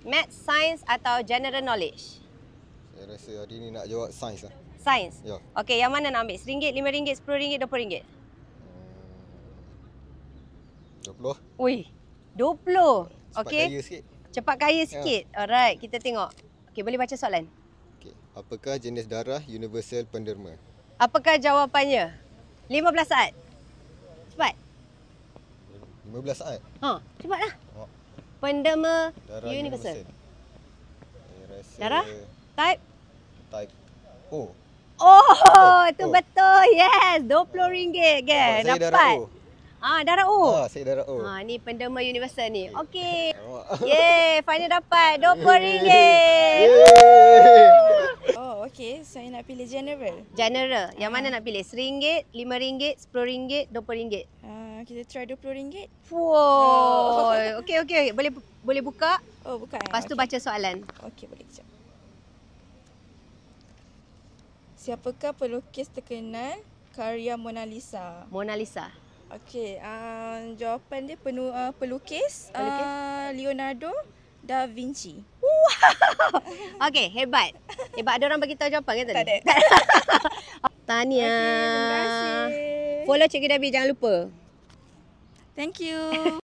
Math, Science atau General Knowledge? Saya rasa hari ni nak jawab sains lah. Sains? Ya. Okey, yang mana nak ambil? RM1, RM5, RM10, RM20? 20. Ui, 20. Cepat Okey. kaya sikit. Cepat kaya sikit. Alright, kita tengok. Okey, boleh baca soalan? Okey. Apakah jenis darah universal penderma? Apakah jawapannya? 15 saat. Cepat. 15 saat. Cepatlah. Oh. Penderma Darah universal. Saya rasa Darah? Type? type O. Oh, itu Oh. betul. Yes, RM20 kan. Saya darah Dapat. O. Darah O. Saya darah O. Ni penderma universal ni. Okey. Awak. Yeay, final dapat RM20. Oh, okey. Saya nak pilih general. General. Yang mana nak pilih? RM1, RM5, RM10, RM20. Kita try RM20. Wow. Okey. Boleh buka. Oh, bukan. Lepas tu baca soalan. Okey, boleh kejap. Siapakah pelukis terkenal karya Mona Lisa? Mona Lisa. Okey, jawapan dia pelukis Leonardo da Vinci. Okey, hebat. Ada orang bagi tahu jawapan kan tadi? Tak ada. Tahniah. Okey, terima kasih. Follow Cikgu Debbie, jangan lupa. Thank you.